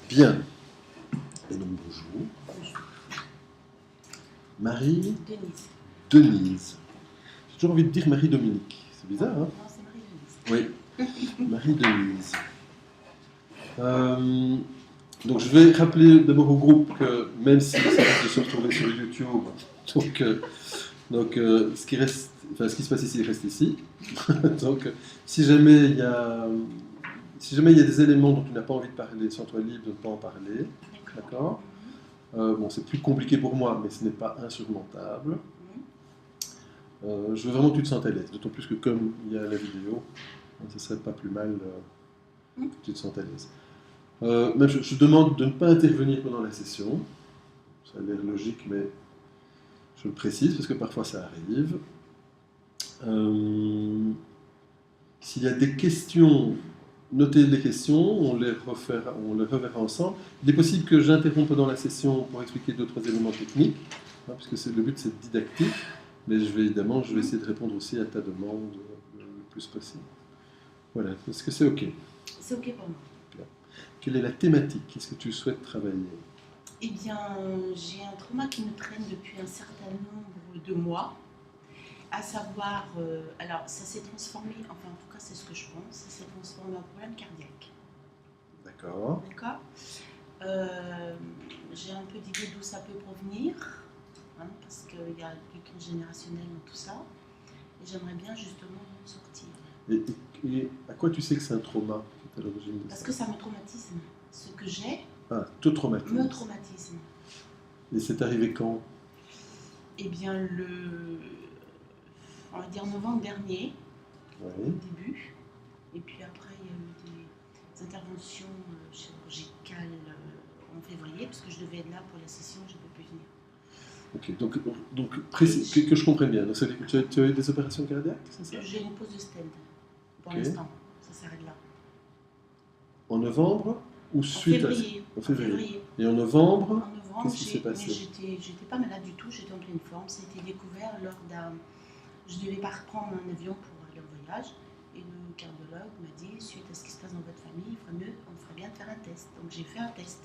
Bien. Et donc bonjour. Marie Denise. J'ai toujours envie de dire Marie-Dominique. C'est bizarre, hein? Non, c'est Marie-Denise. Oui, Marie-Denise. Donc je vais rappeler d'abord au groupe que même si ça risque de se retrouver sur YouTube, ce qui se passe ici reste ici. Donc si jamais il y a des éléments dont tu n'as pas envie de parler, sens-toi libre de ne pas en parler. D'accord. Bon, c'est plus compliqué pour moi, mais ce n'est pas insurmontable. Je veux vraiment que tu te sentes à l'aise, d'autant plus que comme il y a la vidéo, ce ne serait pas plus mal que tu te sentes à l'aise. Même je demande de ne pas intervenir pendant la session. Ça a l'air logique, mais je le précise parce que parfois ça arrive. S'il y a des questions, notez les questions, on les reverra ensemble. Il est possible que j'interrompe pendant la session pour expliquer d'autres éléments techniques, hein, puisque le but c'est didactique, mais je vais essayer de répondre aussi à ta demande le plus possible. Voilà, est-ce que c'est OK? C'est OK pour moi. Bien. Quelle est la thématique? Qu'est-ce que tu souhaites travailler? Eh bien, j'ai un trauma qui me traîne depuis un certain nombre de mois. À savoir, alors ça s'est transformé, enfin en tout cas c'est ce que je pense, ça s'est transformé en problème cardiaque. D'accord. D'accord. J'ai un peu d'idée d'où ça peut provenir, hein, parce qu'il y a du transgénérationnel dans tout ça, et j'aimerais bien justement en sortir. Et à quoi tu sais que c'est un trauma qui est à l'origine de ça? Parce que ça me traumatise. Ce que j'ai te traumatise. me traumatise. Et c'est arrivé quand? Eh bien, on va dire novembre dernier, au début. Et puis après, il y a eu des interventions chirurgicales en février, parce que je devais être là pour la session, je ne peux plus venir. Ok, donc précis, que je comprenne bien. Donc, ça veut dire que tu as eu des opérations cardiaques, c'est ça? J'ai une pause de stent, pour l'instant. Ça s'arrête là. En novembre ou suite février. En février. Et en novembre, qu'est-ce qui s'est passé? J'étais pas malade du tout, j'étais en pleine forme. Ça a été découvert lors d'un... Je devais pas reprendre un avion pour aller en voyage. Et le cardiologue m'a dit, suite à ce qui se passe dans votre famille, on ferait bien de faire un test. Donc j'ai fait un test.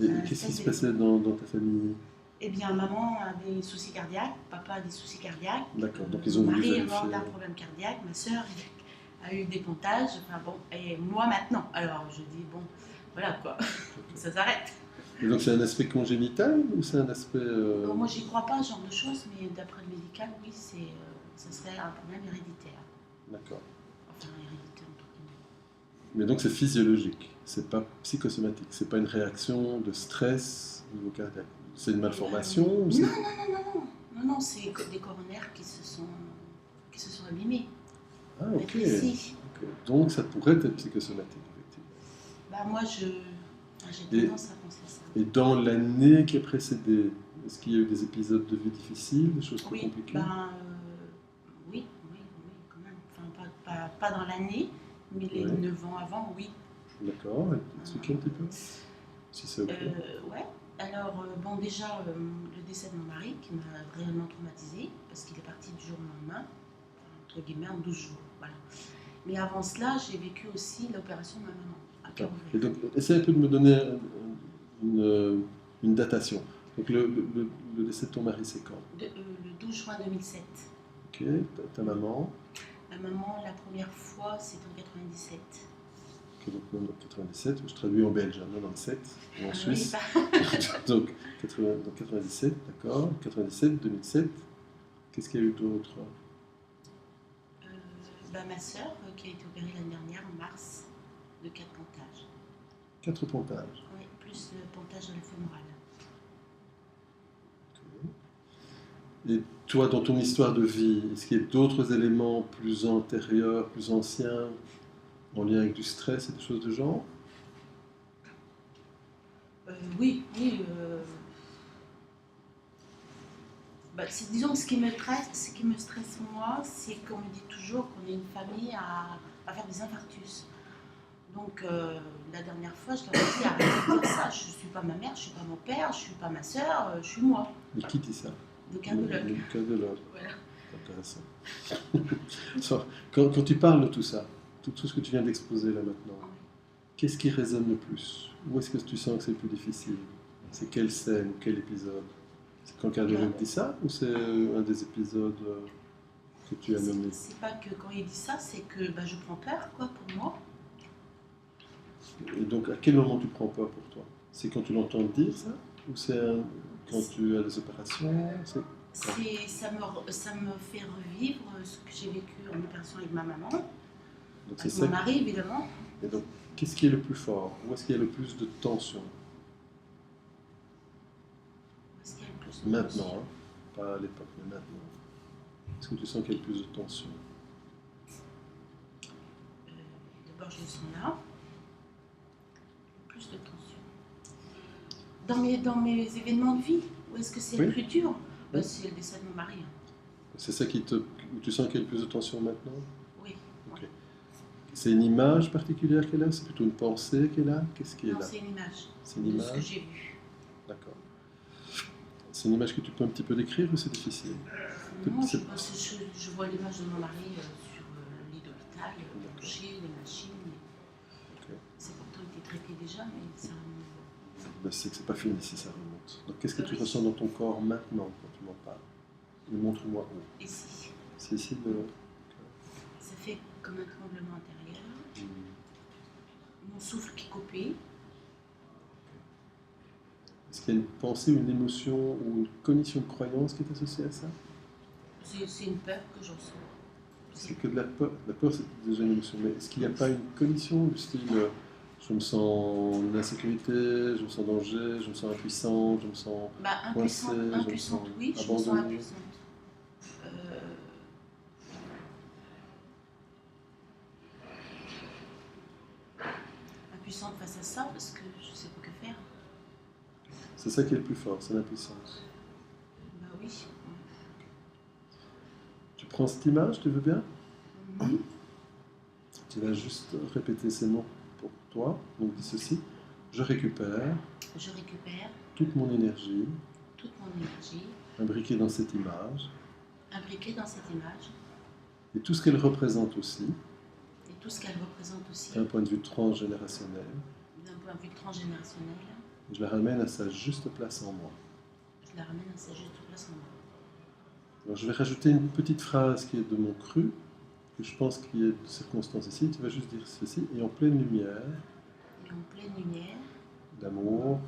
Et qu'est-ce qui se passait dans ta famille? Eh bien, maman a des soucis cardiaques, papa a des soucis cardiaques. D'accord, donc ils ont mon voulu mari est vérifier. mort d'un problème cardiaque, ma soeur a eu des pontages, enfin bon, et moi maintenant. Alors je dis, bon, voilà quoi, ça s'arrête. Et donc c'est un aspect congénital ou c'est un aspect... Moi j'y crois pas à ce genre de choses, mais d'après le médical, oui, ça serait un problème héréditaire. D'accord. Enfin, héréditaire entre guillemets. Mais donc c'est physiologique, c'est pas psychosomatique, c'est pas une réaction de stress au niveau cardiaque. C'est une malformation ou Non, c'est des coronaires qui se sont abîmés. Ah, ok. Donc ça pourrait être psychosomatique, effectivement. Bah, moi, j'ai tendance à penser ça. Et dans l'année qui a précédé, est-ce qu'il y a eu des épisodes de vie difficiles, des choses plus compliquées? Oui, quand même. Enfin, pas dans l'année, mais les 9 ans avant, oui. D'accord, expliquez un petit peu, si c'est ok. Ouais. Alors, déjà, le décès de mon mari, qui m'a réellement traumatisée, parce qu'il est parti du jour au lendemain, entre guillemets, en 12 jours. Voilà. Mais avant cela, j'ai vécu aussi l'opération de ma maman, à cœur ouvert. Et donc, essayez un peu de me donner une datation. Donc, le décès de ton mari, c'est quand? Le 12 juin 2007. Ok, ta maman? Ma maman, la première fois, c'est en 97. Donc 97, je traduis en belge, 97, ou en suisse. Donc 97, d'accord. 97, 2007. Qu'est-ce qu'il y a eu d'autre? Ma soeur, qui a été opérée l'année dernière, en mars, de 4 pontages. 4 pontages? Oui, plus le pontage de la fémorale. Okay. Et toi, dans ton histoire de vie, est-ce qu'il y a d'autres éléments plus antérieurs, plus anciens, en lien avec du stress et des choses de genre? Oui. Disons que ce qui me stresse moi, c'est qu'on me dit toujours qu'on est une famille à faire des infarctus. Donc la dernière fois, je leur ai dit arrêtez de dire ça. Je ne suis pas ma mère, je ne suis pas mon père, je ne suis pas ma soeur, je suis moi. Et qui dit ça? Le cardiologue. Le cardiologue. Voilà. C'est intéressant. Quand tu parles de tout ça, tout ce que tu viens d'exposer là maintenant, qu'est-ce qui résonne le plus? Où est-ce que tu sens que c'est le plus difficile? C'est quelle scène, quel épisode? C'est quand Carl dit ça ou c'est un des épisodes que tu as nommé? C'est pas que quand il dit ça, c'est que je prends peur, quoi, pour moi. Et donc, à quel moment tu prends peur pour toi? C'est quand tu l'entends dire ça? Ou c'est quand tu as des opérations? Ça me fait revivre ce que j'ai vécu en opération avec ma maman, Donc, avec mon mari, évidemment. Et donc, qu'est-ce qui est le plus fort? Où est-ce qu'il y a le plus de tension? Où est-ce qu'il y a le plus de tension? Maintenant, hein, pas à l'époque, mais maintenant. Est-ce que tu sens qu'il y a le plus de tension? D'abord, je le sens là. Plus de tension. Dans mes événements de vie, où est-ce que c'est le plus dur? C'est le décès de mon mari. C'est ça où tu sens qu'il y a le plus de tension maintenant? Oui. Okay. C'est une image particulière qu'elle a? C'est plutôt une pensée qu'elle a? Qu'est-ce qui est là? Non, c'est une image. C'est une image de ce que j'ai vu. D'accord. C'est une image que tu peux un petit peu décrire ou c'est difficile? Non, je vois l'image de mon mari sur le lit d'hôpital, couché, les machines. Okay. C'est pourtant été traité déjà, mais ça... C'est que c'est pas fini si ça remonte. Donc qu'est-ce que tu ressens dans ton corps maintenant quand tu m'en parles? Montre-moi où. Ici. C'est ici Ça fait comme un tremblement intérieur. Mon souffle qui est coupé. Est-ce qu'il y a une pensée, une émotion ou une cognition de croyance qui est associée à ça? C'est une peur que je ressens. C'est que de la peur. La peur, c'est déjà une émotion. Mais est-ce qu'il n'y a pas une cognition du style je me sens en insécurité, je me sens en danger, je me sens impuissante, je me sens impuissante, oui, je me sens impuissante. Impuissante face à ça parce que je ne sais pas que faire. C'est ça qui est le plus fort, c'est l'impuissance. Oui. Tu prends cette image, tu veux bien? Tu vas juste répéter ces mots pour toi. Donc dis ceci. Je récupère toute mon énergie imbriquée dans cette image et tout ce qu'elle représente aussi d'un point de vue transgénérationnel. Je la ramène à sa juste place en moi. Alors, je vais rajouter une petite phrase qui est de mon cru, que je pense qu'il y a de circonstances ici. Tu vas juste dire ceci. Et en pleine lumière, d'amour,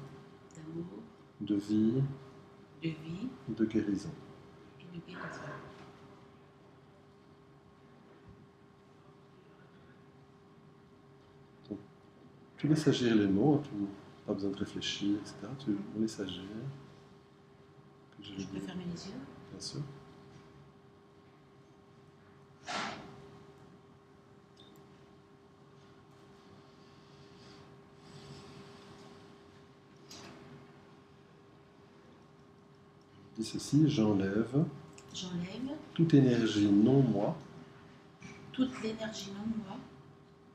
de vie, de guérison. Donc, tu laisses agir les mots, pas besoin de réfléchir, etc. Tu laisses agir. Je peux fermer les yeux? Bien sûr. Dis ceci, j'enlève toute énergie non moi,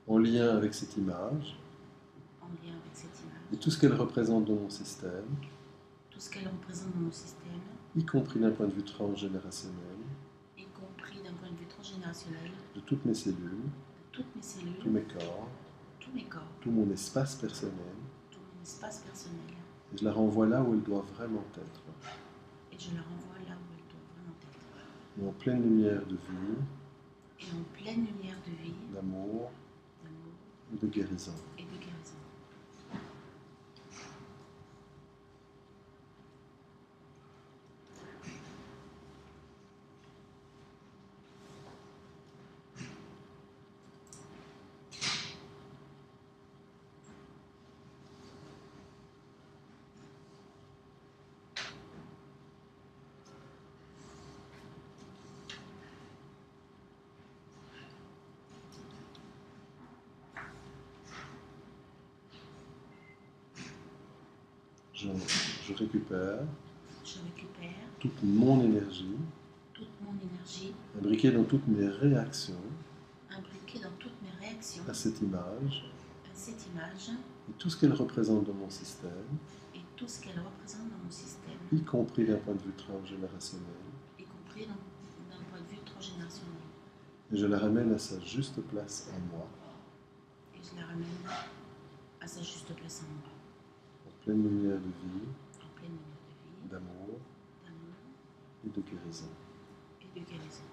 en lien avec cette image, et tout ce qu'elle représente dans mon système, y compris d'un point de vue transgénérationnel, de toutes mes cellules, tous mes corps, tout mon espace personnel, et je la renvoie là où elle doit vraiment être. Et en pleine lumière de vie, d'amour, et de guérison. Je récupère toute mon énergie imbriquée dans toutes mes réactions à cette image et tout ce qu'elle représente dans mon système, y compris d'un point de vue transgénérationnel. Et je la ramène à sa juste place en moi. pleine lumière de vie, en pleine lumière de vie, d'amour d'amour et de guérison. et de guérison.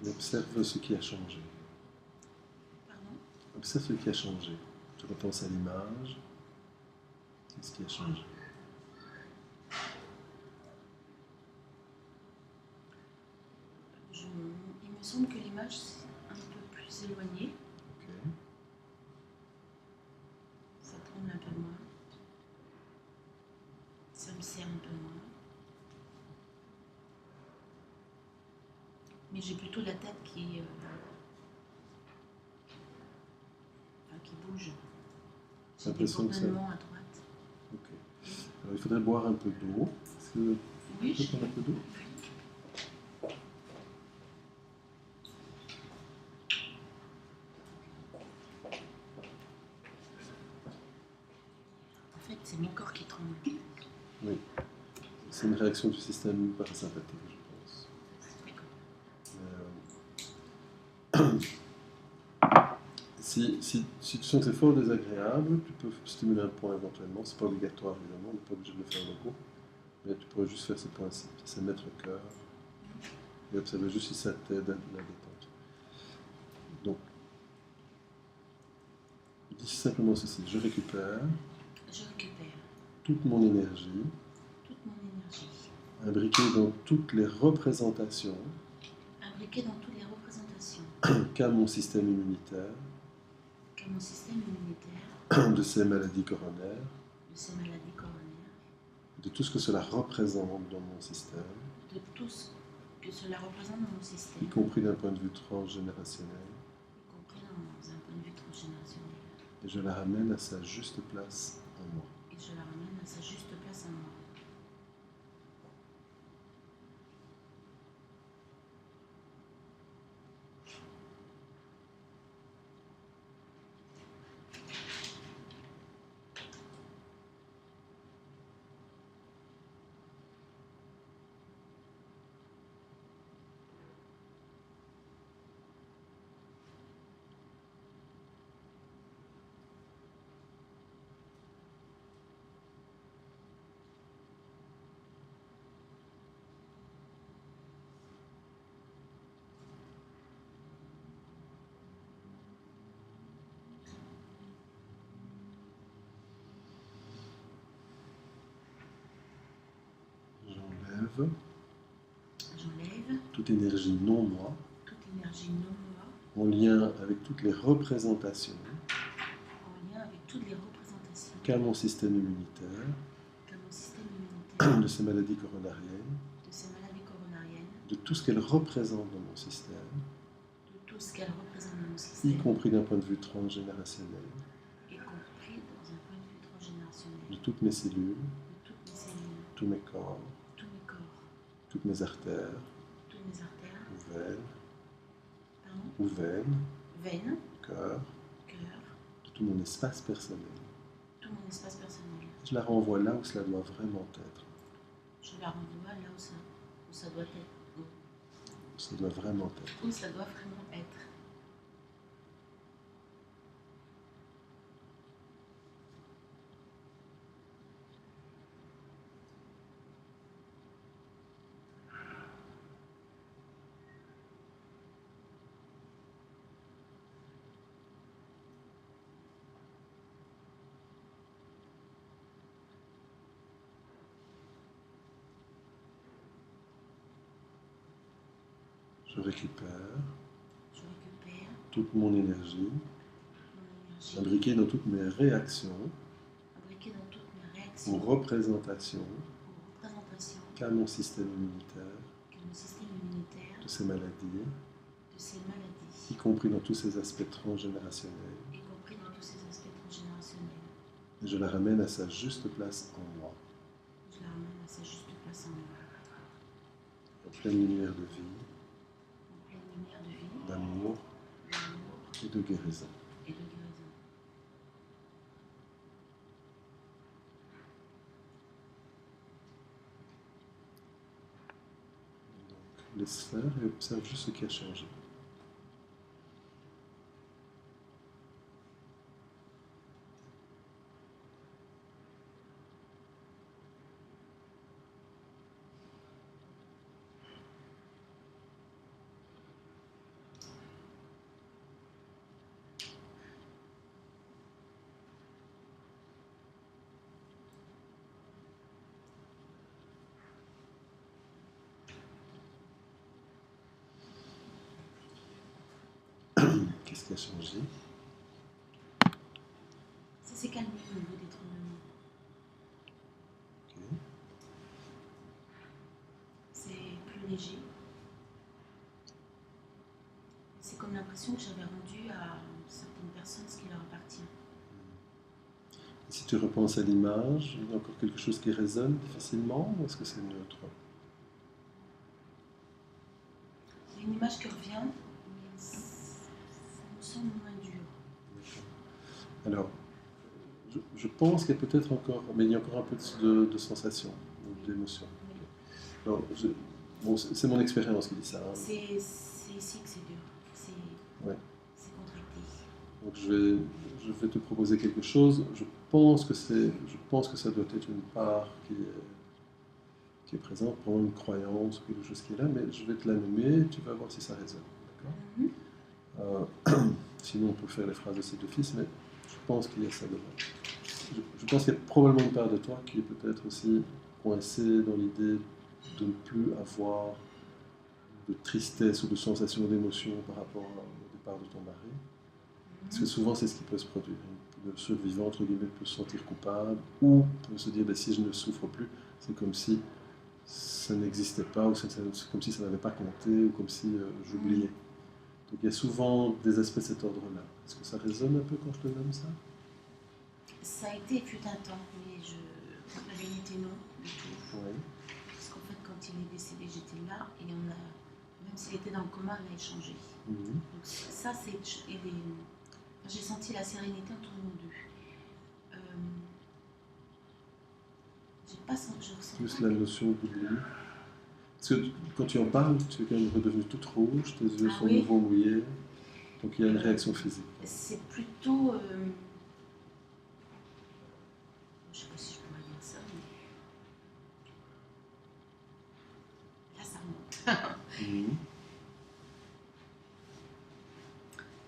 Et observe ce qui a changé. Pardon? Observe ce qui a changé. Tu repenses à l'image. Qu'est-ce qui a changé? Il me semble que l'image est un peu plus éloignée. Ok. Ça tremble un peu moins. Ça me serre un peu moins. Mais j'ai plutôt la tête qui bouge. J'ai des L'impression que ça... bourdonnements à droite. Ok. Alors, il faudrait boire un peu d'eau. Est-ce que Oui, tu peux prendre un peu d'eau? En fait, c'est mon corps qui tremble. Oui. C'est une réaction du système parasympathique, je pense. Si tu sens que c'est fort désagréable, tu peux stimuler un point éventuellement. C'est pas obligatoire évidemment, on n'est pas obligé de le faire beaucoup. Mais tu pourrais juste faire ce point-ci. C'est mettre le cœur et observer juste si ça t'aide à la détente. Donc, dis simplement ceci. Je récupère toute mon énergie imbriquée dans toutes les représentations qu'a mon système immunitaire de ces maladies coronaires, de tout ce que cela représente dans mon système, y compris d'un point de vue transgénérationnel, et je la ramène à sa juste place en moi. J'enlève toute énergie non moi en lien avec toutes les représentations qu'a mon système immunitaire de ces maladies coronariennes, de tout ce qu'elles représentent dans mon système, y compris d'un point de vue transgénérationnel, de toutes mes cellules, tous mes corps, toutes mes artères, ou veines, cœur, de tout mon espace personnel. Je la renvoie là où cela doit vraiment être. Ça doit vraiment être. Je récupère toute mon énergie imbriquée dans toutes mes réactions aux représentations qu'a mon système immunitaire de ces maladies, y compris dans tous ces aspects transgénérationnels, Et je la ramène à sa juste place en moi, Je la ramène à sa juste place en moi. en pleine lumière de vie, En pleine lumière de vie, d'amour d'amour et de guérison. et de guérison. Donc, laisse faire et observe juste ce qui a changé. Qu'est-ce qui a changé? Ça s'est calmé au niveau des tremblements. Ok. C'est plus léger. C'est comme l'impression que j'avais rendue à certaines personnes ce qui leur appartient. Et si tu repenses à l'image, il y a encore quelque chose qui résonne difficilement ou est-ce que c'est neutre? Il y a une image qui revient, mais ça me semble moins dur. Alors, je pense qu'il y a peut-être encore, mais il y a encore un peu de sensation, d'émotion. Alors, bon, c'est mon expérience qui dit ça. Hein. C'est ici que c'est dur. Ouais. C'est contracté. Donc je vais te proposer quelque chose. Je pense que ça doit être une part qui est présente, pour une croyance ou quelque chose qui est là, mais je vais te la nommer. Tu vas voir si ça résonne. D'accord? Sinon, on peut faire les phrases de cet office, mais je pense qu'il y a ça dedans. Je pense qu'il y a probablement une part de toi qui est peut-être aussi coincée dans l'idée de ne plus avoir de tristesse ou de sensation d'émotion par rapport au départ de ton mari. Parce que souvent, c'est ce qui peut se produire. Le survivant, entre guillemets, peut se sentir coupable ou peut se dire, ben, si je ne souffre plus, c'est comme si ça n'existait pas, ou c'est comme si ça n'avait pas compté, ou comme si j'oubliais. Donc il y a souvent des aspects de cet ordre-là. Est-ce que ça résonne un peu quand je te nomme ça? Ça a été fut un temps, mais la vérité non, du tout. Oui. Parce qu'en fait, quand il est décédé, j'étais là, et on a, même s'il était dans le coma, on a échangé. Mhm. Donc ça, j'ai senti la sérénité entre nous deux. J'ai pas senti, je ressens Plus pas la que- notion d'oubli. Parce que quand tu en parles, tu es quand même redevenue toute rouge, tes yeux Ah sont oui. nouveau mouillés, donc il y a une réaction physique. C'est plutôt, je sais pas si je pourrais dire ça, mais là ça remonte. Mhm.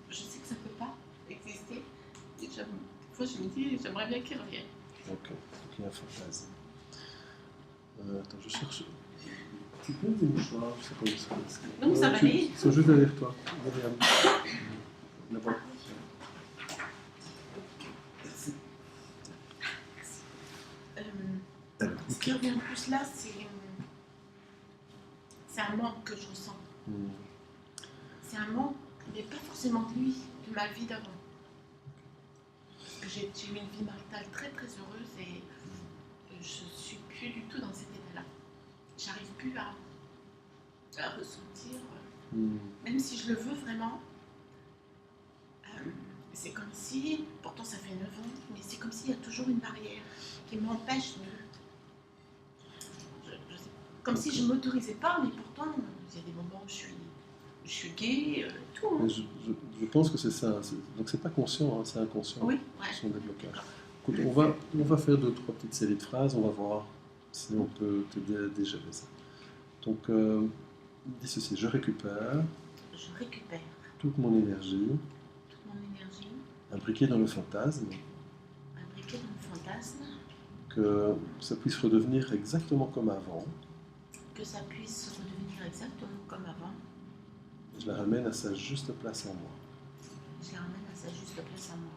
Je sais que ça peut pas exister. Et des fois je me dis, j'aimerais bien qu'il revienne. Ok, donc il y a un fantasme. Attends, je cherche. Tu peux des mouchoirs, je sais pas où c'est. Non, ça va aller. Ils sont juste derrière toi. Derrière moi. Là-bas. Merci. Alors, Ce qui revient le plus là, c'est un manque que je ressens. mhm. C'est un manque, mais pas forcément de lui, de ma vie d'avant. Parce que j'ai eu une vie maritale très très heureuse et je suis plus du tout dans cet état-là. J'arrive plus à ressentir, Mhm. même si je le veux vraiment. C'est comme si, pourtant ça fait 9 ans, mais c'est comme s'il y a toujours une barrière qui m'empêche de. Comme si je ne m'autorisais pas, mais pourtant il y a des moments où je suis gaie, tout. Hein. Mais je pense que c'est ça. Donc c'est pas conscient, hein, c'est inconscient. Oui, ouais. Ce sont des blocages. Écoute, on va faire 2-3 petites séries de phrases, on va voir si on peut t'aider à digérer ça. Donc, dis ceci, je récupère Je récupère toute mon énergie toute mon énergie imbriquée dans le fantasme, imbriquée dans le fantasme, que ça puisse redevenir exactement comme avant. que ça puisse redevenir exactement comme avant. Je la ramène à sa juste place en moi. Je la ramène à sa juste place en moi.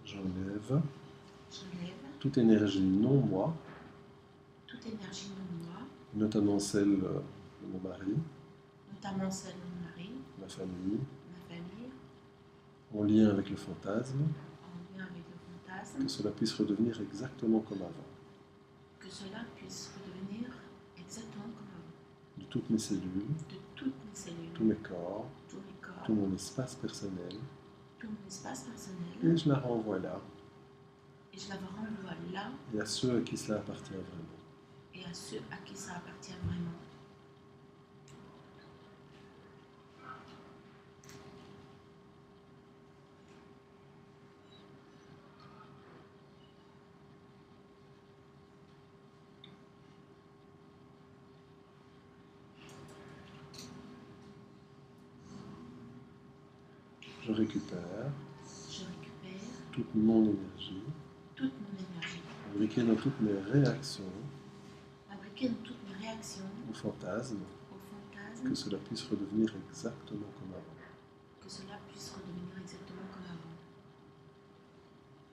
J'enlève J'enlève toute énergie non moi, toute énergie non moi, notamment celle de mon mari, notamment celle de mon mari, ma famille, ma famille, en lien avec le fantasme, en lien avec le fantasme, que cela puisse redevenir exactement comme avant, que cela puisse redevenir exactement comme avant, de toutes mes cellules, de toutes mes cellules, tous mes corps, tous mes corps, tout mon espace personnel, tout mon espace personnel, et je la renvoie là, et je la renvoie là, et à ceux à qui cela appartient vraiment. et à ceux à qui ça appartient vraiment. Je récupère Je récupère toute mon énergie, toute mon énergie, fabriquée dans toutes mes réactions fabriquée dans toutes mes réactions au fantasme, au fantasme, que cela puisse redevenir exactement comme avant, que cela puisse redevenir exactement comme avant,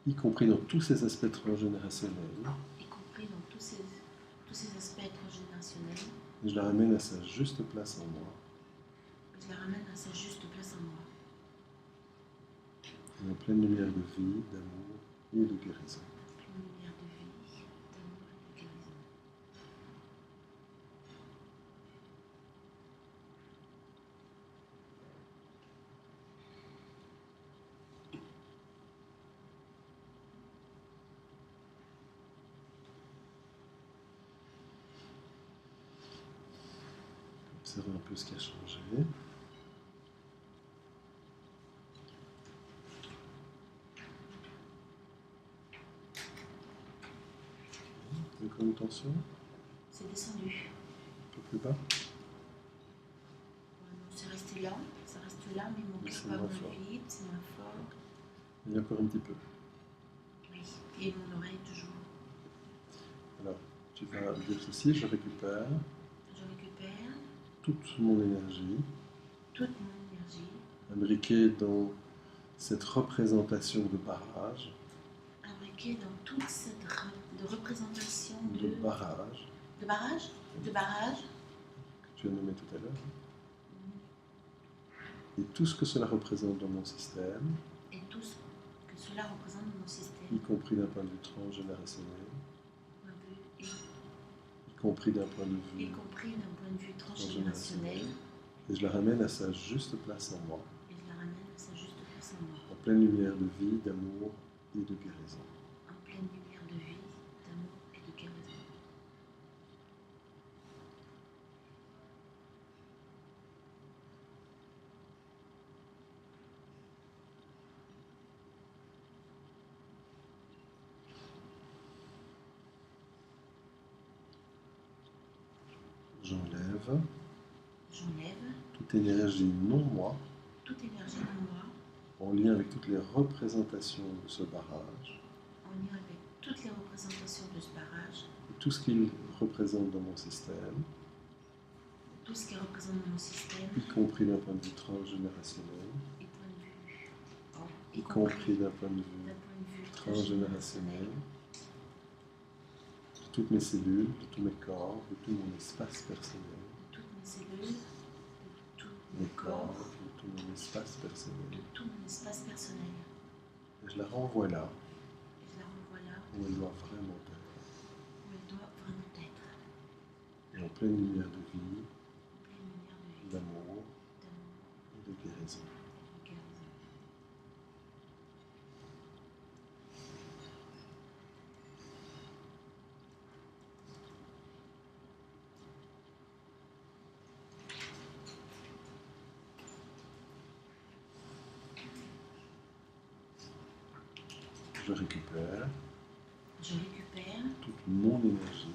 y compris dans tous ces aspects transgénérationnels. y compris dans tous ces aspects transgénérationnels, Et je la ramène à sa juste place en moi, et je la ramène à sa juste place en moi, et en pleine lumière de vie, d'amour et de guérison. une lumière de vie, d'amour et de guérison. Observez un peu ce qui a changé. Encore une tension, C'est descendu. un peu plus bas. C'est resté là, ça reste là, mais mon Mais cœur c'est bat moins moins fort. vite, c'est moins fort. Il y a encore un petit peu. Oui, et mon oreille toujours. Alors, tu vas dire ceci, je récupère Je récupère toute mon énergie, toute mon énergie, imbriquée dans cette représentation de barrage, imbriquée dans toute cette représentation de barrage de barrage, de barrage, que tu as nommé tout à l'heure, et tout ce que cela représente dans mon système, et tout ce que cela représente dans mon système, y compris d'un point de vue transgénérationnel, y y compris d'un point de vue compris d'un point de vue transgénérationnel, et je la ramène à sa juste place en moi, et je la ramène à sa juste place en moi, en pleine lumière de vie, d'amour et de guérison. en pleine lumière de vie, d'amour et de guérison. J'enlève J'enlève toute énergie non moi, toute énergie en moi, en lien avec toutes les représentations de ce barrage, en lien avec toutes les représentations de ce barrage, et tout ce qu'il représente dans mon système, tout ce qui représente mon système, y compris d'un point de vue transgénérationnel, et point de vue, y compris d'un point de vue d'un point de vue transgénérationnel, de toutes mes cellules, de tous mes corps, de tout mon espace personnel, de toutes mes cellules, de tout mes mon corps, corps, de tout mon espace personnel. de tout mon espace personnel. Et je la renvoie là Et je la renvoie là où elle doit vraiment être, où elle doit vraiment être, et en pleine lumière de vie, en pleine lumière de vie, d'amour d'amour et de guérison. et de guérison. Je récupère Je récupère toute mon énergie,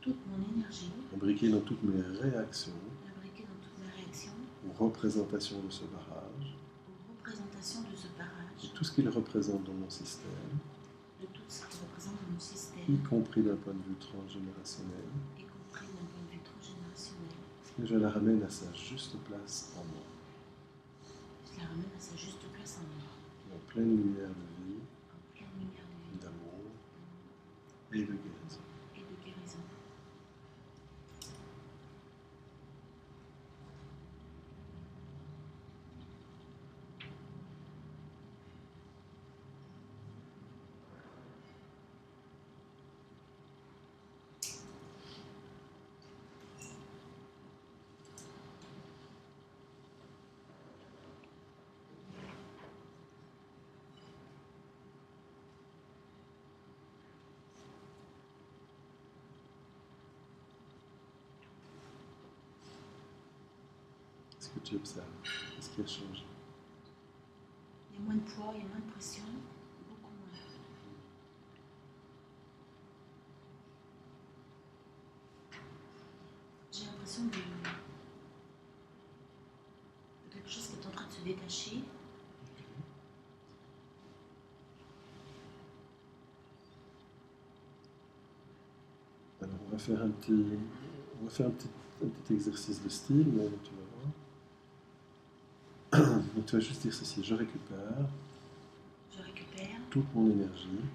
toute mon énergie, imbriquée dans toutes mes réactions fabriquée dans toutes mes réactions, aux représentations de ce barrage, aux représentations de ce et barrage, tout ce qu'il représente dans mon système, de tout ce qui représente mon y système, compris d'un point de vue transgénérationnel, y compris d'un point de vue transgénérationnel. et je la ramène à sa juste place en moi. Je la ramène à sa juste place en moi. en pleine lumière de vie, en pleine lumière de vie d'amour et de guérison. et de guérison. Qu'est-ce que tu observes? Qu'est-ce qui a changé? Il y a moins de poids, il y a moins de pression, beaucoup moins. J'ai l'impression de quelque chose qui est en train de se détacher. Alors, on va faire un petit exercice de style, mais tu vas voir. Donc, tu vas juste dire ceci: je récupère toute mon énergie,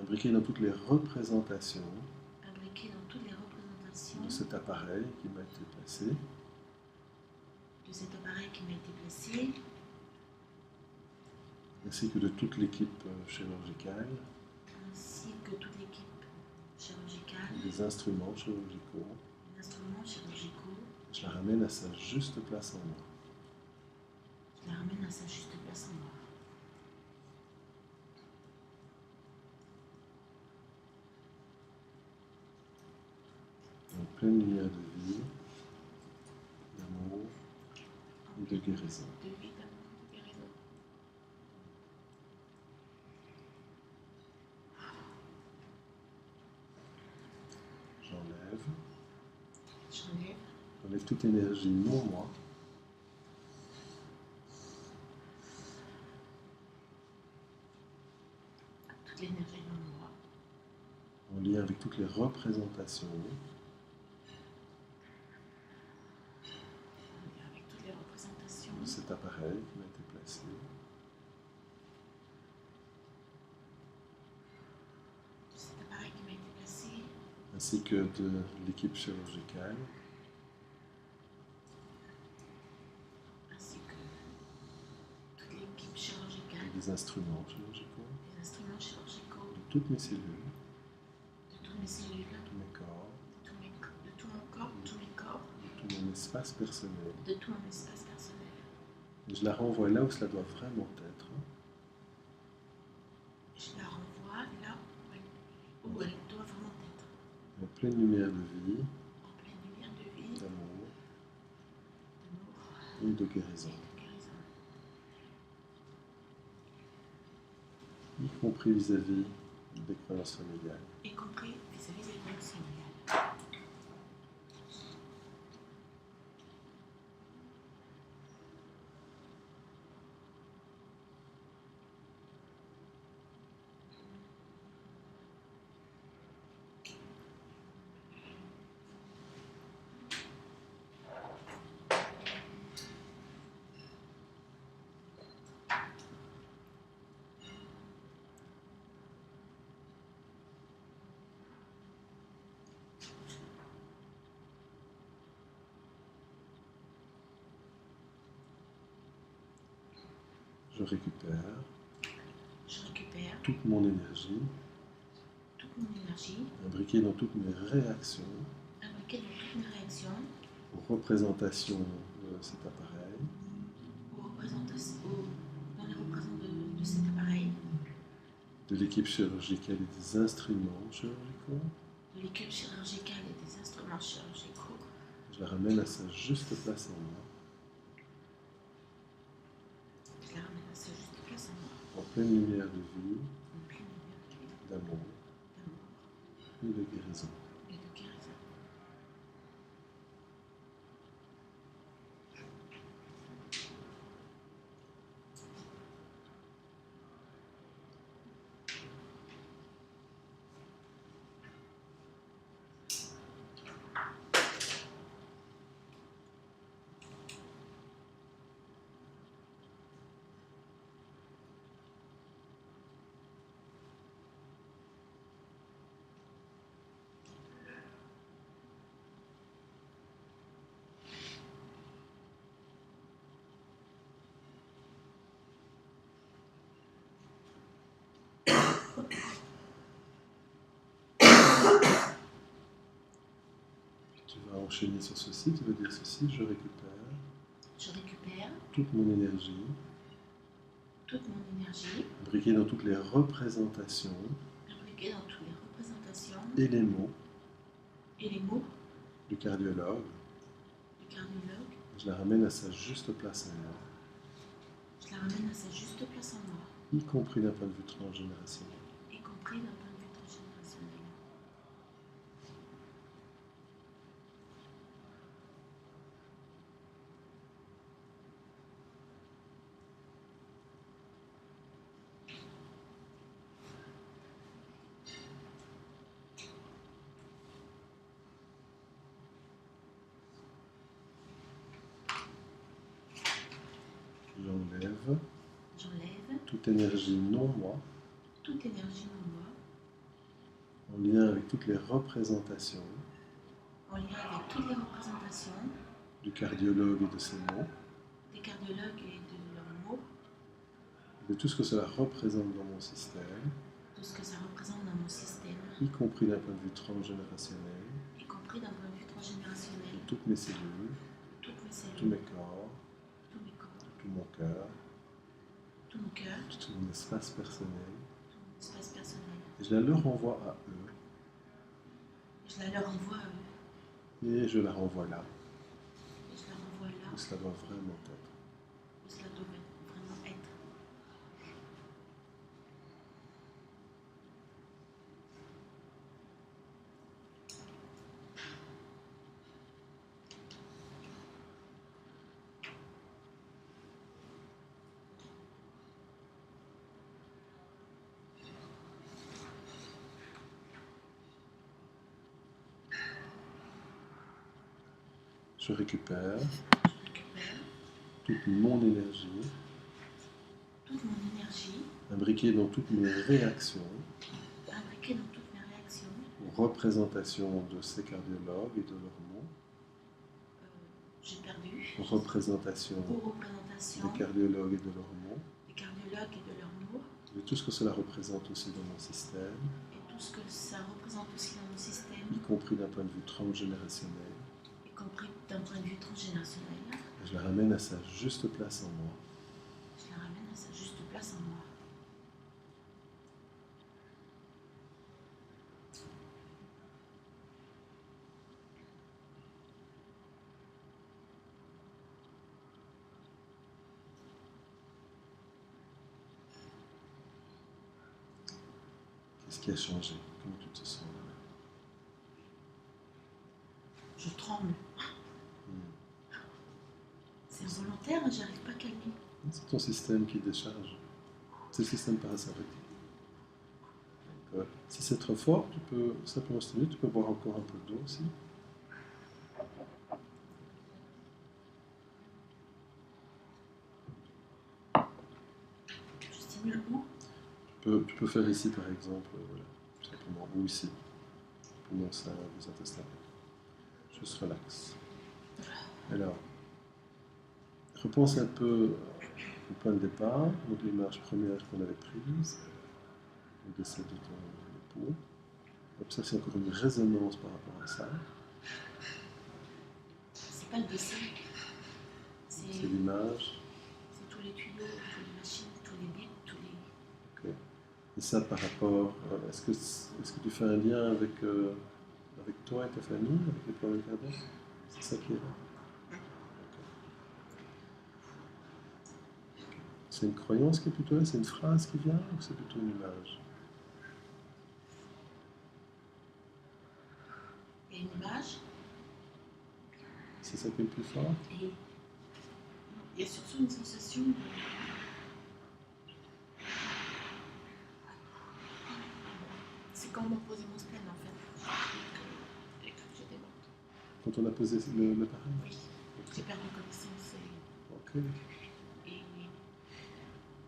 imbriquée dans toutes les représentations de cet appareil qui m'a été placé, ainsi que de toute l'équipe chirurgicale, des instruments chirurgicaux. Je la ramène à sa juste place en moi. En pleine lumière de vie, d'amour et de guérison. J'enlève toute énergie non moi, Toute l'énergie en moi, en lien avec toutes les représentations de cet appareil qui m'a été placé, ainsi que de l'équipe chirurgicale, et des instruments chirurgicaux, de toutes mes cellules, de tout mon espace personnel. Et je la renvoie là où cela doit vraiment être. En pleine lumière de vie, d'amour et de guérison. Y compris vis-à-vis des croyances familiales. Je récupère toute mon énergie, imbriquée dans toutes mes réactions aux représentations de cet appareil, de l'équipe chirurgicale et des instruments chirurgicaux. Je la ramène à sa juste place en moi, en pleine lumière de vie, d'amour et de guérison. vas enchaîner sur ceci, tu vas dire ceci, je récupère Je récupère toute mon énergie, toute mon énergie, imbriquée dans toutes les représentations impliquée dans toutes les représentations et les mots et les mots du cardiologue. du cardiologue. Je la ramène à sa juste place en moi, Je la ramène à sa juste place en moi, y compris d'un point de vue transgénérationnel. y compris d'un point de vue transgénérationnel. J'enlève toute énergie non moi, toute énergie en moi, en lien avec toutes les représentations en lien avec toutes les représentations du cardiologue et de ses mots, des cardiologues et de leurs mots, de tout ce que cela représente dans mon système, de ce que ça représente dans mon système, y compris d'un point de vue transgénérationnel, y compris d'un point de vue transgénérationnel, toutes mes cellules, toutes mes tous cellules, mes corps, tous mes corps, tout mon cœur, tout mon cœur, tout mon espace personnel, tout mon espace personnel. et je la leur renvoie à eux, Je la leur envoie à eux, et je la renvoie là, et je la renvoie là où cela doit vraiment être. où cela devait vraiment être. Je récupère Je récupère toute mon énergie, toute mon énergie, imbriquée dans toutes mes réactions, imbriquée dans toutes mes réactions, aux représentations de ces cardiologues et de leurs mots, j'ai perdu, aux représentations aux représentations des cardiologues et de leurs mots, des cardiologues et de leurs mots, de tout ce que cela représente aussi dans mon système, et tout ce que ça représente aussi dans mon système, y compris d'un point de vue transgénérationnel. y compris d'un point de vue transgénérationnel. Et je la ramène à sa juste place en moi. Je la ramène à sa juste place en moi. Qu'est-ce qui a changé? Comment tu te sens là? Je tremble. C'est involontaire, j'arrive pas à calmer. C'est ton système qui décharge. C'est le système parasympathique. Donc, si c'est trop fort, tu peux simplement stimuler, tu peux boire encore un peu d'eau aussi. Je stimule où? Tu peux faire ici par exemple, voilà, tout simplement, ou ici, poumon sein, les intestins. Juste relax. Alors, repense un peu au point de départ, donc l'image première qu'on avait prise, le décès de ton époux. Observe s'il y a encore une résonance par rapport à ça. C'est pas le dessin. C'est C'est l'image. tous les tuyaux, toutes les machines, tous les bits, tous les... Ok. Et ça par rapport, est-ce que tu fais un lien avec toi et ta famille, avec les problèmes cardiaques? C'est ça qui est là. C'est une croyance qui est plutôt là, c'est une phrase qui vient, ou c'est plutôt une image? Il y a une image, C'est ça qui est le plus fort? et il y a surtout une sensation de... C'est quand on m'a posé mon spleen en fait. Et que j'étais morte. Quand on a posé l'appareil? Oui, j'ai perdu connaissance Ok. et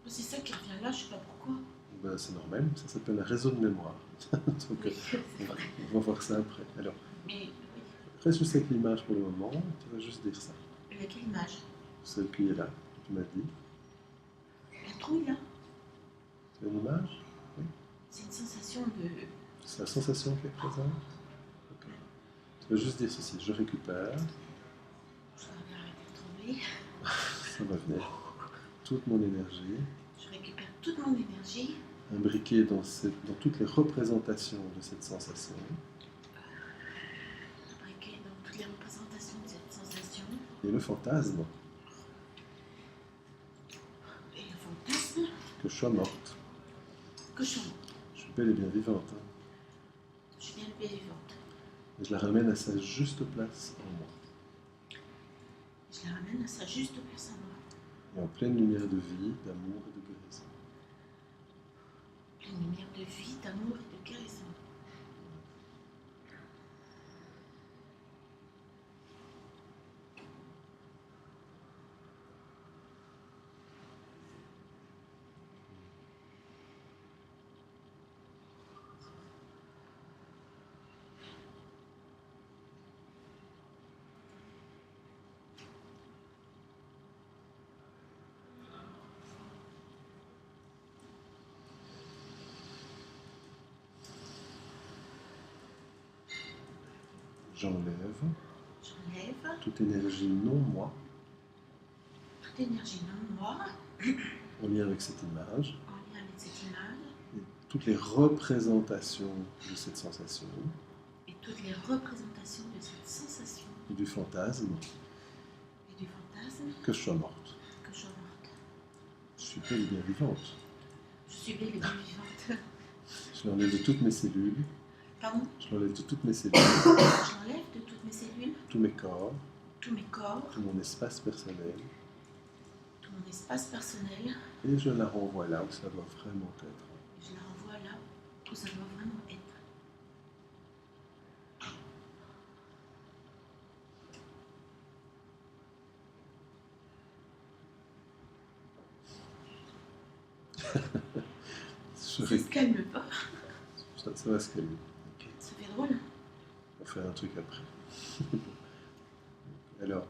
c'est ça qui revient là, je sais pas pourquoi. Ben, c'est normal, ça s'appelle un réseau de mémoire. Donc, Oui, c'est on vrai. va voir ça après. Alors, Mais oui, reste juste avec l'image pour le moment, tu vas juste dire ça. il y a quelle image? Celle qui est là, que tu m'as dit. La trouille là, Tu as une image? c'est une sensation de... C'est la sensation qui est présente? Ok. Tu vas juste dire ceci, je récupère, Je vais bien arrêter de trembler. ça va venir, toute mon énergie, Je récupère toute mon énergie, imbriquée dans toutes les représentations de cette sensation, imbriquée dans toutes les représentations de cette sensation. et le fantasme Et le fantasme que je sois morte. que je suis Je suis bel et bien vivante. Hein. Je suis bien vivante. Et je la ramène à sa juste place en moi. Je la ramène à sa juste place à moi. Et en pleine lumière de vie, d'amour et de guérison. Pleine lumière de vie, d'amour et de guérison. J'enlève toute énergie non moi toute énergie non moi en lien avec cette image en lien avec cette image et toutes les représentations de cette sensation et toutes les représentations de cette sensation et du fantasme et du fantasme que je sois morte. que je sois morte. Je suis bel et bien vivante. Je suis belle et bien vivante. Je l'enlève de toutes mes cellules. Pardon? Je l'enlève de toutes mes cellules, Je l'enlève de toutes mes cellules, tous mes corps, tous mes corps, tout mon espace personnel, tout mon espace personnel. et je la renvoie là où ça doit vraiment être. Je la renvoie là où ça doit vraiment être. Ça se calme pas. Ça va se calmer. Okay. Ça fait drôle. On va faire un truc après. Alors,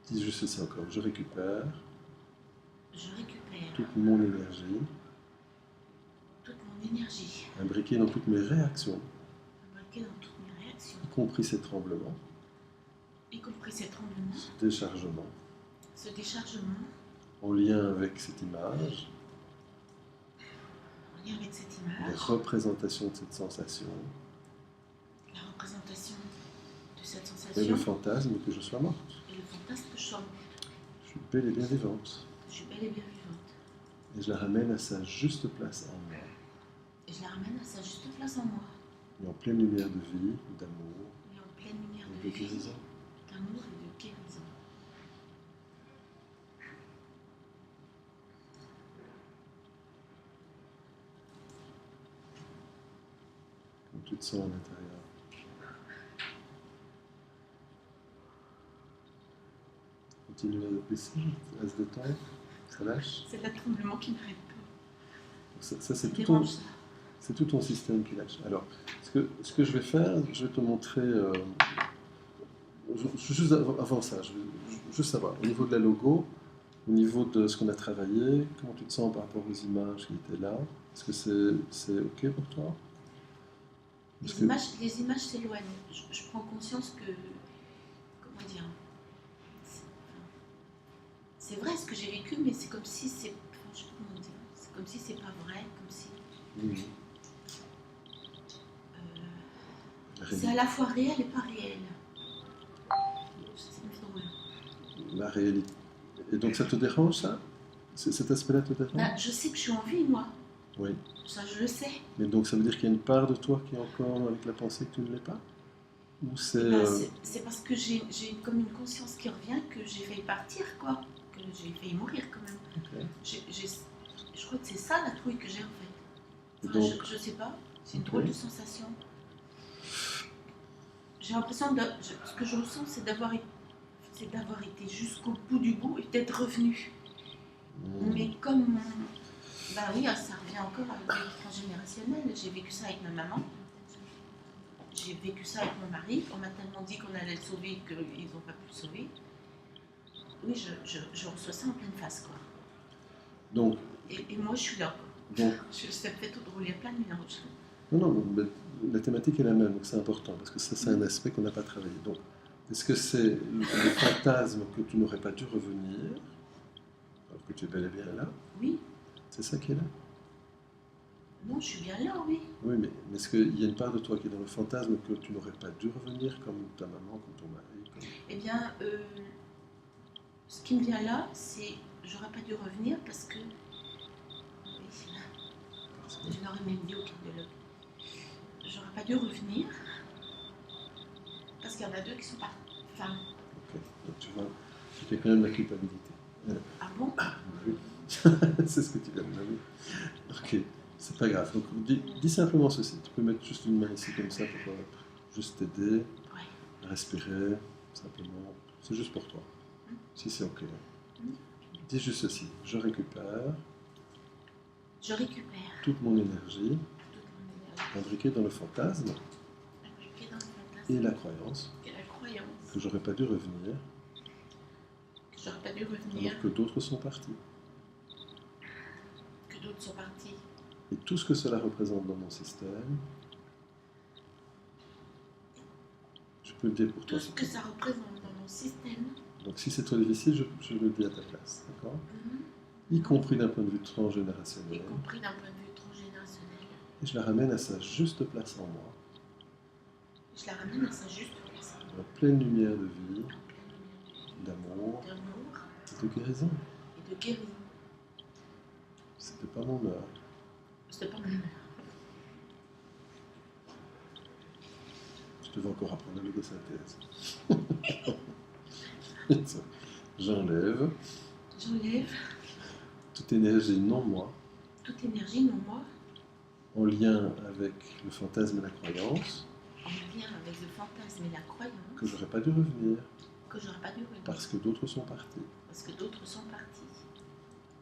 dis juste ceci encore. Je récupère toute mon énergie, imbriquée dans toutes mes réactions, y compris ces tremblements, ce déchargement, en lien avec cette image, les représentations de cette sensation, la représentation de cette sensation, et le fantasme que je sois morte. Je suis bel et bien vivante. Je suis belle et bien vivante. Et je la ramène à sa juste place en moi. Et je la ramène à sa juste place en moi. Et en pleine lumière de vie, d'amour, et en pleine lumière de guérison. D'amour et de guérison. Comme tu te sens à l'intérieur. Continue à baisser, à se détendre, ça lâche. C'est le tremblement qui n'arrête pas. Ça c'est tout ton système qui lâche. Alors, ce que je vais faire, je vais te montrer. Juste avant ça, je veux juste savoir, au niveau de la logo, au niveau de ce qu'on a travaillé, comment tu te sens par rapport aux images qui étaient là? Est-ce que c'est OK pour toi? Les images s'éloignent. Je prends conscience que. Comment dire? C'est vrai ce que j'ai vécu, mais c'est comme si c'est. Je sais pas comment dire. C'est comme si c'est pas vrai, comme si. C'est à la fois réel et pas réel. La réalité. Et donc ça te dérange, ça? Cet aspect-là te dérange? Bah, je sais que je suis en vie, moi. Oui. Ça, je le sais. Mais donc ça veut dire qu'il y a une part de toi qui est encore avec la pensée que tu ne l'es pas? Ou c'est... C'est parce que j'ai comme une conscience qui revient que j'ai failli partir, quoi. Que j'ai failli mourir, quand même. Okay. Je crois que c'est ça la trouille que j'ai, en fait. Enfin, donc, je sais pas. C'est une drôle de sensation. J'ai l'impression de... Ce que je ressens, c'est d'avoir été jusqu'au bout du bout et d'être revenu. Mais comme... Bah oui, ça revient encore avec le transgénérationnel. J'ai vécu ça avec ma maman. J'ai vécu ça avec mon mari. On m'a tellement dit qu'on allait le sauver qu'ils n'ont pas pu le sauver. Oui, je reçois ça en pleine face, quoi. Donc... Et moi, je suis là, quoi. Donc... Ça me fait tout drôle. Il y a plein de mélanges. Non, mais la thématique est la même, donc c'est important, parce que ça, c'est un aspect qu'on n'a pas travaillé. Donc, est-ce que c'est le fantasme que tu n'aurais pas dû revenir, alors que tu es bel et bien là? Oui. C'est ça qui est là? Non, je suis bien là, oui. Oui, mais est-ce qu'il y a une part de toi qui est dans le fantasme que tu n'aurais pas dû revenir, comme ta maman, comme ton mari, comme... Eh bien, ce qui me vient là, c'est j'aurais pas dû revenir parce que. Oui, je l'aurais même dit au cardiologue. J'aurais pas dû revenir parce qu'il y en a deux qui sont partis. Enfin, Ok, donc tu vois, il y a quand même la culpabilité. ah bon? Oui, c'est ce que tu viens de nommer. Ok, c'est pas grave. Donc, dis simplement ceci. Tu peux mettre juste une main ici comme ça pour juste t'aider, Ouais. respirer, simplement. C'est juste pour toi. Si c'est ok. Mm. Dis juste ceci. Je récupère Je récupère toute mon énergie toute mon énergie imbriquée dans le fantasme imbriquée dans le fantasme et la croyance et la croyance que j'aurais pas dû revenir que j'aurais pas dû revenir, alors que d'autres sont partis. que d'autres sont partis. Et tout ce que cela représente dans mon système, je peux le dire pour Tout toi. ce que ça représente dans mon système, Donc si c'est trop difficile, je le dis à ta place, d'accord? Y compris d'un point de vue y transgénérationnel. compris d'un point de vue transgénérationnel, Et je la ramène à sa juste place en moi, je la ramène à sa juste place, en pleine lumière de vie, en pleine lumière d'amour d'amour et de guérison. et de guérison. C'était pas mon heure. C'était pas mon heure. Je devais encore apprendre la logosynthèse. J'enlève J'enlève toute énergie non moi, toute énergie non moi, en lien avec le fantasme et la croyance, en lien avec le fantasme et la croyance que j'aurais pas dû revenir que j'aurais pas dû revenir parce que d'autres sont partis. parce que d'autres sont partis.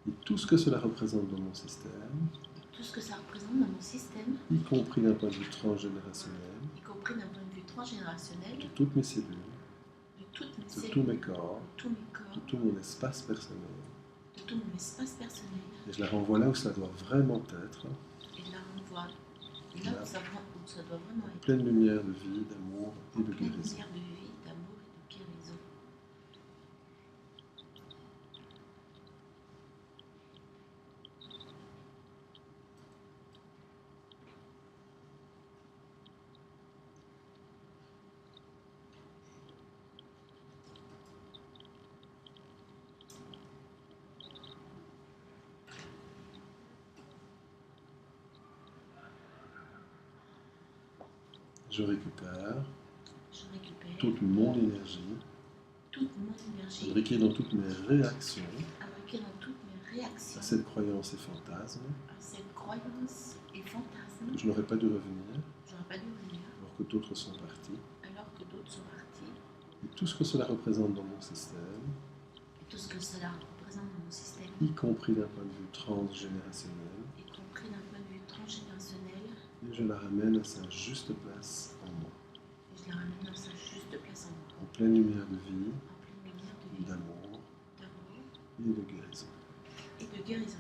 Et tout ce que cela représente dans mon système, Tout ce que ça représente dans mon système, y compris d'un point de vue transgénérationnel, y compris d'un point de vue transgénérationnel, de toutes mes cellules, de toutes mes de cellules, tous mes corps, de tous mes corps, de tout mon espace personnel. de tout mon espace personnel, Et je la renvoie là où ça doit vraiment être, et je la renvoie là où ça doit vraiment en être, pleine lumière de vie, d'amour en et de pleine guérison. lumière de vie, d'amour et de guérison. Je récupère Je récupère toute mon énergie, toute mon énergie, imbriquée dans toutes mes réactions imbriquée dans toutes mes réactions à cette croyance et fantasme, à cette croyance et fantasme. que je n'aurais pas dû revenir J'aurais pas dû revenir alors que d'autres sont partis. alors que d'autres sont partis. Et tout ce que cela représente dans mon système, Et tout ce que cela représente dans mon système, y compris d'un point de vue transgénérationnel, y compris d'un point de vue transgénérationnel, et je la ramène à sa juste place en moi, et je la ramène dans sa juste place en moi, en pleine lumière de vie, en pleine lumière de vie, d'amour d'amour et de guérison. et de guérison.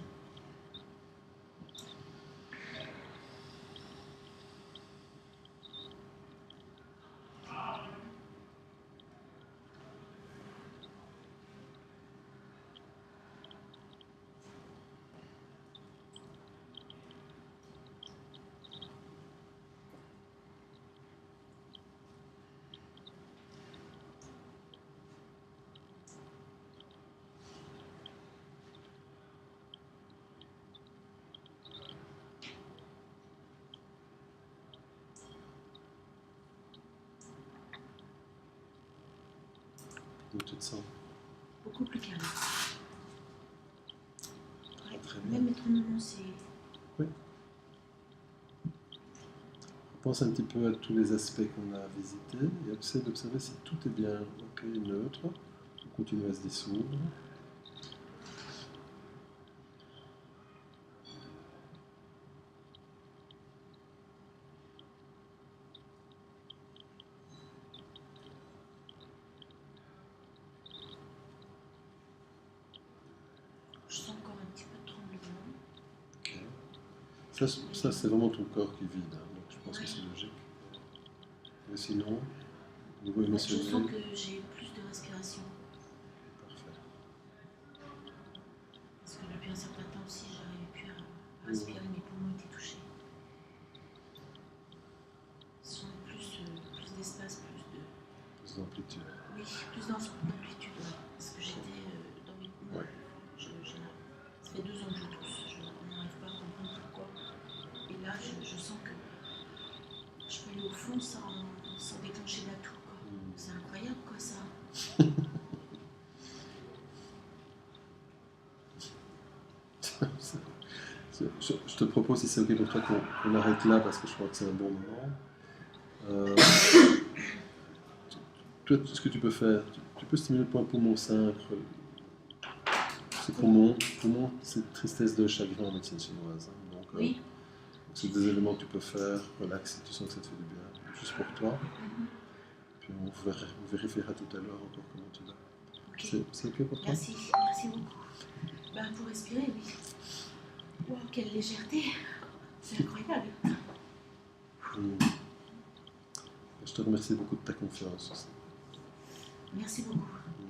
Donc tu te sens Beaucoup plus calme. Ouais, très bien. même être moment, c'est Pense un petit peu à tous les aspects qu'on a visités et essaie d'observer si tout est bien ok, neutre. On continue à se dissoudre. je sens encore un petit peu de tremblement. Ok. Ça c'est vraiment ton corps qui vide. Hein. pense que Ouais. c'est logique. Et sinon, au niveau Je émotionnel, sens que j'ai plus de respiration. parfait. Parce que depuis un certain temps aussi, j'arrivais plus à respirer, mes poumons étaient touchés. Ce sont plus d'espace, Plus d'amplitude. oui, plus d'amplitude, ouais. Parce que j'étais dans mes poumons. Ouais. Ça fait 2 ans que je tousse, je n'arrive pas à comprendre pourquoi. Et là, je sens que je peux aller au fond sans déclencher la toux, quoi. C'est incroyable, quoi, ça. Je te propose, si c'est OK pour toi, qu'on arrête là parce que je crois que c'est un bon moment. Toi, ce que tu peux faire, tu peux stimuler le point poumon 5. C'est poumon, c'est tristesse de chagrin en médecine chinoise. Hein. Donc, Oui. c'est des éléments que tu peux faire, relax si tu sens que ça te fait du bien, juste pour toi. Puis on vérifiera tout à l'heure encore comment tu vas. Ok. C'est OK pour toi? Merci beaucoup. Ben, pour respirer, oui. Wow, quelle légèreté. C'est incroyable. Je te remercie beaucoup de ta confiance aussi. Merci beaucoup.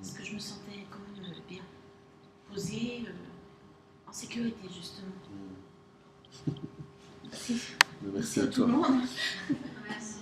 Parce que je me sentais quand même bien. Posée, en sécurité, justement. Merci. Merci à à tout toi. le monde. Merci.